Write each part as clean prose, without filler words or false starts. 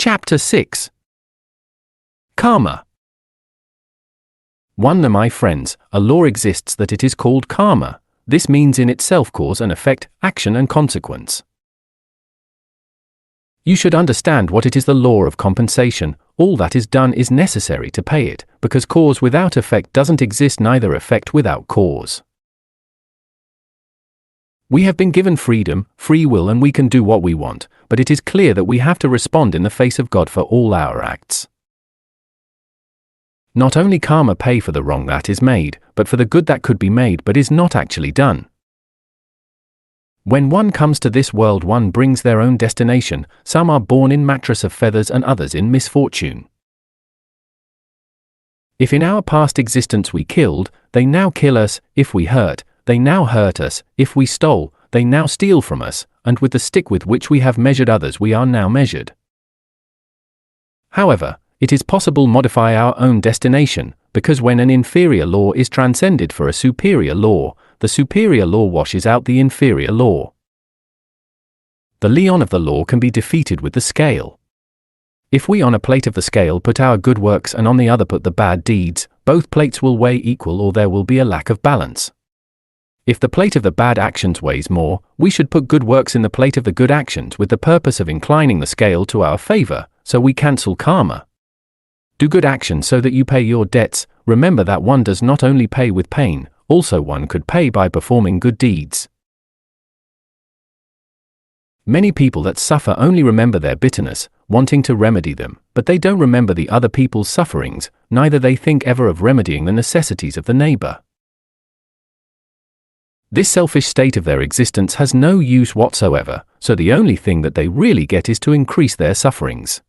Chapter 6. Karma. One, my friends, a law exists that it is called karma. This means in itself cause and effect, action and consequence. You should understand what it is: the law of compensation. All that is done is necessary to pay it, because cause without effect doesn't exist, neither effect without cause. We have been given freedom, free will, and we can do what we want, but it is clear that we have to respond in the face of God for all our acts. Not only karma pay for the wrong that is made, but for the good that could be made but is not actually done. When one comes to this world, one brings their own destination. Some are born in mattress of feathers and others in misfortune. If in our past existence we killed, they now kill us. If we hurt, they now hurt us. If we stole, they now steal from us, and with the stick with which we have measured others we are now measured. However, it is possible to modify our own destination, because when an inferior law is transcended for a superior law, the superior law washes out the inferior law. The leon of the law can be defeated with the scale. If we on a plate of the scale put our good works and on the other put the bad deeds, both plates will weigh equal, or there will be a lack of balance. If the plate of the bad actions weighs more, we should put good works in the plate of the good actions with the purpose of inclining the scale to our favor, so we cancel karma. Do good actions so that you pay your debts. Remember that one does not only pay with pain, also one could pay by performing good deeds. Many people that suffer only remember their bitterness, wanting to remedy them, but they don't remember the other people's sufferings, neither they think ever of remedying the necessities of the neighbor. This selfish state of their existence has no use whatsoever, so the only thing that they really get is to increase their sufferings.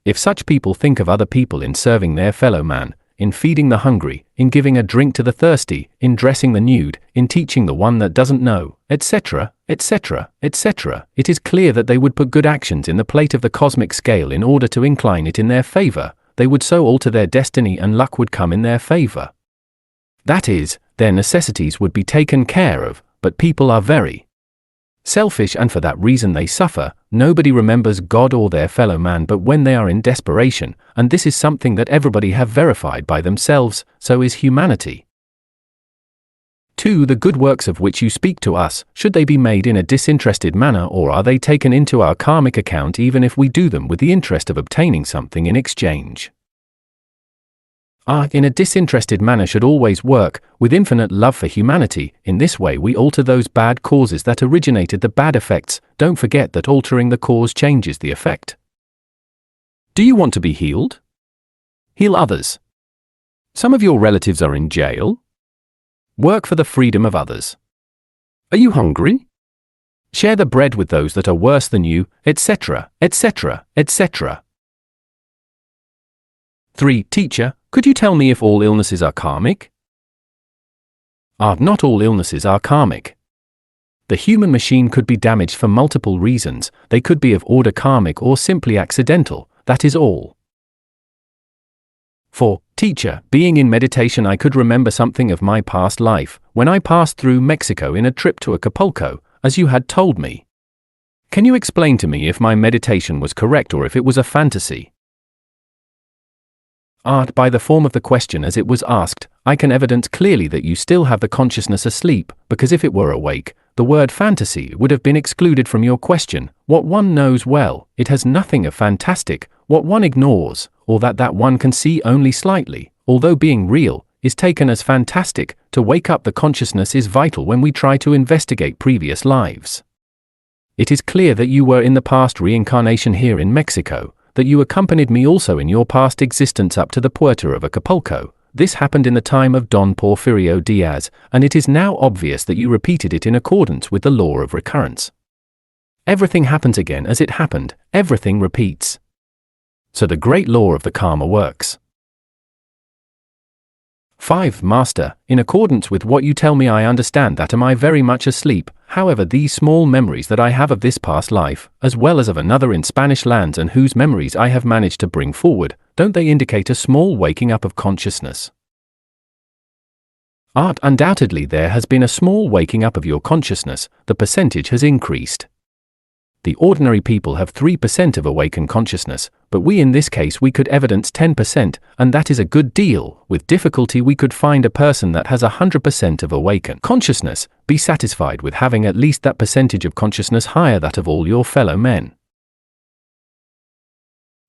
If such people think of other people in serving their fellow man, in feeding the hungry, in giving a drink to the thirsty, in dressing the nude, in teaching the one that doesn't know, etc., etc., etc., it is clear that they would put good actions in the plate of the cosmic scale in order to incline it in their favor. They would so alter their destiny and luck would come in their favor. That is, their necessities would be taken care of, but people are very selfish, and for that reason they suffer. Nobody remembers God or their fellow man but when they are in desperation, and this is something that everybody have verified by themselves. So is humanity. 2. The good works of which you speak to us, should they be made in a disinterested manner, or are they taken into our karmic account even if we do them with the interest of obtaining something in exchange? In a disinterested manner should always work, with infinite love for humanity. In this way we alter those bad causes that originated the bad effects. Don't forget that altering the cause changes the effect. Do you want to be healed? Heal others. Some of your relatives are in jail? Work for the freedom of others. Are you hungry? Share the bread with those that are worse than you, etc., etc., etc. 3. Teacher, could you tell me if all illnesses are karmic? Not all illnesses are karmic. The human machine could be damaged for multiple reasons. They could be of order karmic or simply accidental, that is all. 4. Teacher, being in meditation I could remember something of my past life, when I passed through Mexico in a trip to Acapulco, as you had told me. Can you explain to me if my meditation was correct or if it was a fantasy? By the form of the question as it was asked, I can evidence clearly that you still have the consciousness asleep, because if it were awake, the word fantasy would have been excluded from your question. What one knows well, it has nothing of fantastic. What one ignores, or that one can see only slightly, although being real, is taken as fantastic. To wake up the consciousness is vital when we try to investigate previous lives. It is clear that you were in the past reincarnation here in Mexico, that you accompanied me also in your past existence up to the puerto of Acapulco. This happened in the time of Don Porfirio Diaz, and it is now obvious that you repeated it in accordance with the law of recurrence. Everything happens again as it happened, everything repeats. So the great law of the karma works. 5. Master, in accordance with what you tell me I understand that am I very much asleep. However, these small memories that I have of this past life, as well as of another in Spanish lands and whose memories I have managed to bring forward, don't they indicate a small waking up of consciousness? Undoubtedly there has been a small waking up of your consciousness. The percentage has increased. The ordinary people have 3% of awakened consciousness, but we in this case we could evidence 10%, and that is a good deal. With difficulty we could find a person that has 100% of awakened consciousness. Be satisfied with having at least that percentage of consciousness higher that of all your fellow men.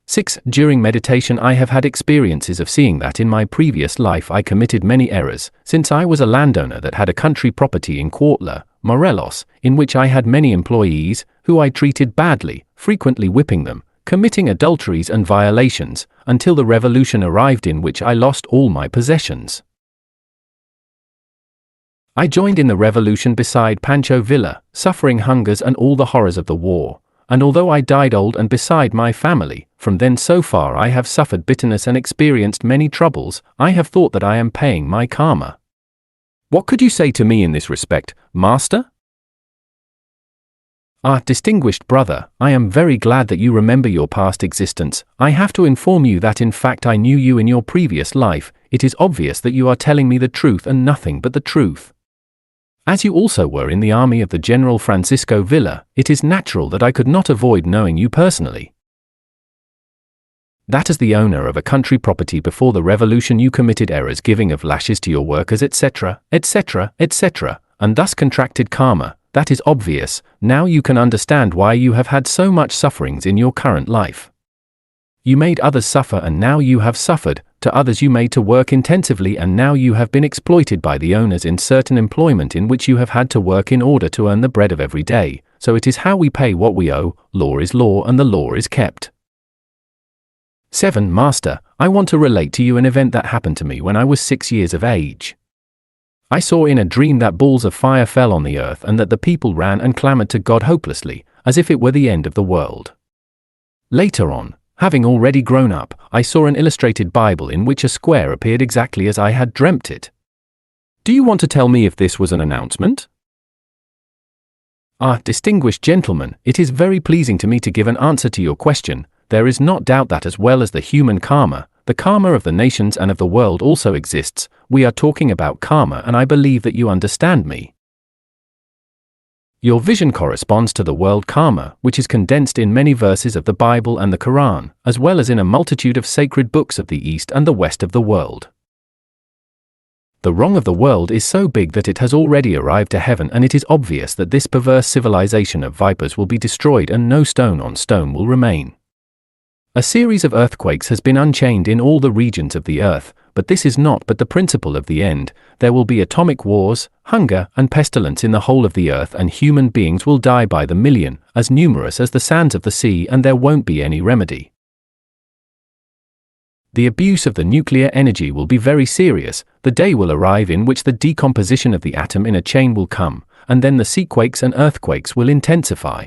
6. During meditation I have had experiences of seeing that in my previous life I committed many errors, since I was a landowner that had a country property in Cuautla, Morelos, in which I had many employees, who I treated badly, frequently whipping them, committing adulteries and violations, until the revolution arrived in which I lost all my possessions. I joined in the revolution beside Pancho Villa, suffering hungers and all the horrors of the war. And although I died old and beside my family, from then so far I have suffered bitterness and experienced many troubles. I have thought that I am paying my karma. What could you say to me in this respect, Master? Distinguished brother, I am very glad that you remember your past existence. I have to inform you that in fact I knew you in your previous life. It is obvious that you are telling me the truth and nothing but the truth. As you also were in the army of the General Francisco Villa, it is natural that I could not avoid knowing you personally. That as the owner of a country property before the revolution you committed errors, giving of lashes to your workers, etc., etc., etc., and thus contracted karma. That is obvious. Now you can understand why you have had so much sufferings in your current life. You made others suffer and now you have suffered. To others you made to work intensively and now you have been exploited by the owners in certain employment in which you have had to work in order to earn the bread of every day. So it is how we pay what we owe. Law is law and the law is kept. 7. Master, I want to relate to you an event that happened to me when I was 6 years of age. I saw in a dream that balls of fire fell on the earth and that the people ran and clamored to God hopelessly, as if it were the end of the world. Later on, having already grown up, I saw an illustrated Bible in which a square appeared exactly as I had dreamt it. Do you want to tell me if this was an announcement? Distinguished gentleman, it is very pleasing to me to give an answer to your question. There is not doubt that as well as the human karma, the karma of the nations and of the world also exists. We are talking about karma and I believe that you understand me. Your vision corresponds to the world karma, which is condensed in many verses of the Bible and the Quran, as well as in a multitude of sacred books of the East and the West of the world. The wrong of the world is so big that it has already arrived to heaven, and it is obvious that this perverse civilization of vipers will be destroyed and no stone on stone will remain. A series of earthquakes has been unchained in all the regions of the earth, but this is not but the principle of the end. There will be atomic wars, hunger, and pestilence in the whole of the earth, and human beings will die by the million, as numerous as the sands of the sea, and there won't be any remedy. The abuse of the nuclear energy will be very serious. The day will arrive in which the decomposition of the atom in a chain will come, and then the seaquakes and earthquakes will intensify.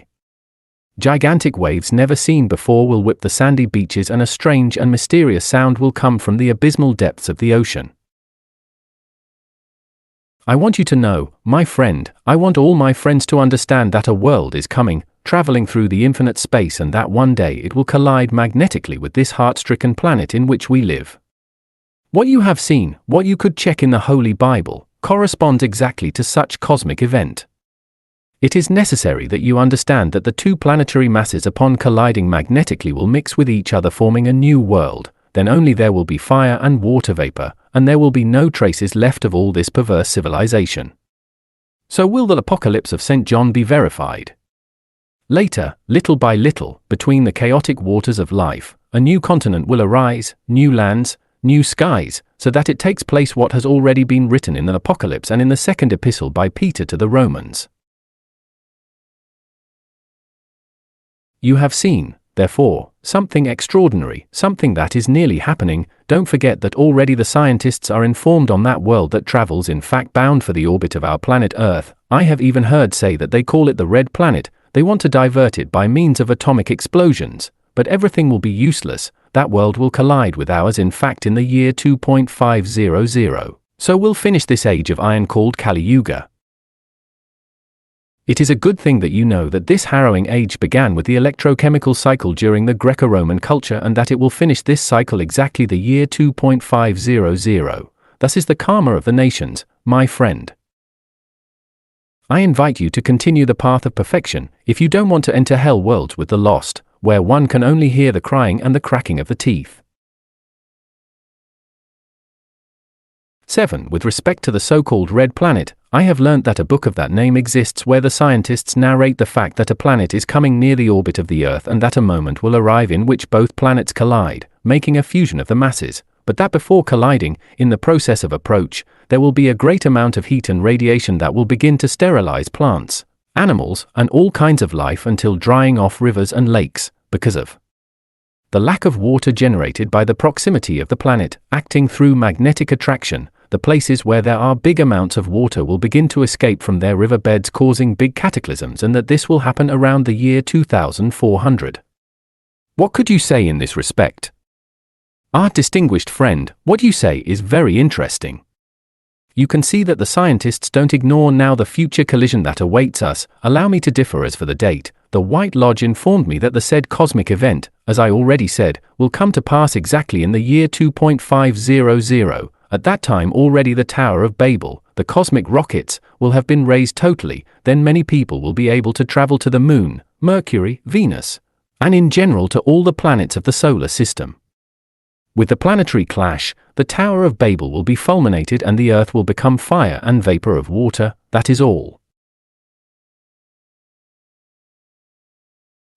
Gigantic waves never seen before will whip the sandy beaches, and a strange and mysterious sound will come from the abysmal depths of the ocean. I want you to know, my friend, I want all my friends to understand that a world is coming, traveling through the infinite space, and that one day it will collide magnetically with this heart-stricken planet in which we live. What you have seen, what you could check in the Holy Bible, corresponds exactly to such cosmic event. It is necessary that you understand that the two planetary masses upon colliding magnetically will mix with each other, forming a new world. Then only there will be fire and water vapor, and there will be no traces left of all this perverse civilization. So will the apocalypse of St. John be verified. Later, little by little, between the chaotic waters of life, a new continent will arise, new lands, new skies, so that it takes place what has already been written in the Apocalypse and in the second epistle by Peter to the Romans. You have seen, therefore, something extraordinary, something that is nearly happening. Don't forget that already the scientists are informed on that world that travels, in fact bound for the orbit of our planet Earth. I have even heard say that they call it the Red Planet. They want to divert it by means of atomic explosions, but everything will be useless. That world will collide with ours, in fact in the year 2.500. So we'll finish this age of iron called Kali Yuga. It is a good thing that you know that this harrowing age began with the electrochemical cycle during the Greco-Roman culture, and that it will finish this cycle exactly the year 2.500. Thus is the karma of the nations, my friend. I invite you to continue the path of perfection if you don't want to enter hell worlds with the lost, where one can only hear the crying and the cracking of the teeth. 7. With respect to the so-called red planet, I have learnt that a book of that name exists where the scientists narrate the fact that a planet is coming near the orbit of the Earth and that a moment will arrive in which both planets collide, making a fusion of the masses, but that before colliding, in the process of approach, there will be a great amount of heat and radiation that will begin to sterilize plants, animals, and all kinds of life until drying off rivers and lakes, because of the lack of water generated by the proximity of the planet, acting through magnetic attraction. The places where there are big amounts of water will begin to escape from their riverbeds, causing big cataclysms, and that this will happen around the year 2400. What could you say in this respect? Our distinguished friend, what you say is very interesting. You can see that the scientists don't ignore now the future collision that awaits us. Allow me to differ as for the date. The White Lodge informed me that the said cosmic event, as I already said, will come to pass exactly in the year 2.500. At that time already the Tower of Babel, the cosmic rockets, will have been raised totally. Then many people will be able to travel to the Moon, Mercury, Venus, and in general to all the planets of the solar system. With the planetary clash, the Tower of Babel will be fulminated and the Earth will become fire and vapor of water. That is all.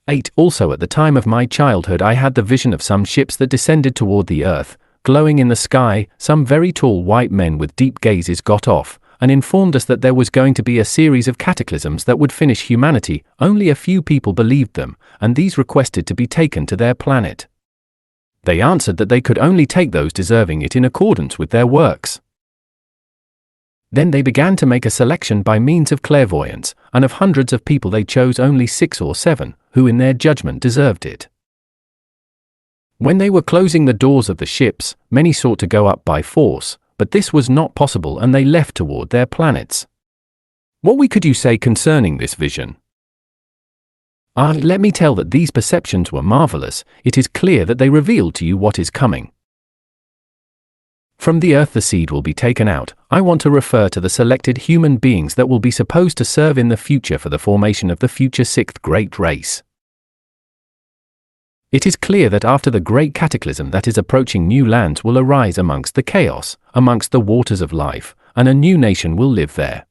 8. Also at the time of my childhood I had the vision of some ships that descended toward the Earth, glowing in the sky. Some very tall white men with deep gazes got off, and informed us that there was going to be a series of cataclysms that would finish humanity. Only a few people believed them, and these requested to be taken to their planet. They answered that they could only take those deserving it in accordance with their works. Then they began to make a selection by means of clairvoyance, and of hundreds of people they chose only 6 or 7, who in their judgment deserved it. When they were closing the doors of the ships, many sought to go up by force, but this was not possible and they left toward their planets. What could you say concerning this vision? Let me tell that these perceptions were marvelous. It is clear that they revealed to you what is coming. From the Earth the seed will be taken out. I want to refer to the selected human beings that will be supposed to serve in the future for the formation of the future 6th great race. It is clear that after the great cataclysm that is approaching, new lands will arise amongst the chaos, amongst the waters of life, and a new nation will live there.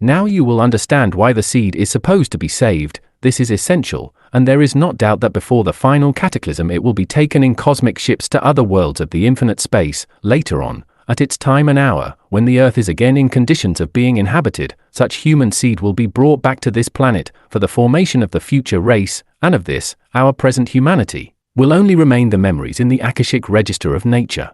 Now you will understand why the seed is supposed to be saved. This is essential, and there is not doubt that before the final cataclysm it will be taken in cosmic ships to other worlds of the infinite space. Later on, at its time and hour, when the Earth is again in conditions of being inhabited, such human seed will be brought back to this planet for the formation of the future race, and of this, our present humanity, will only remain the memories in the Akashic register of nature.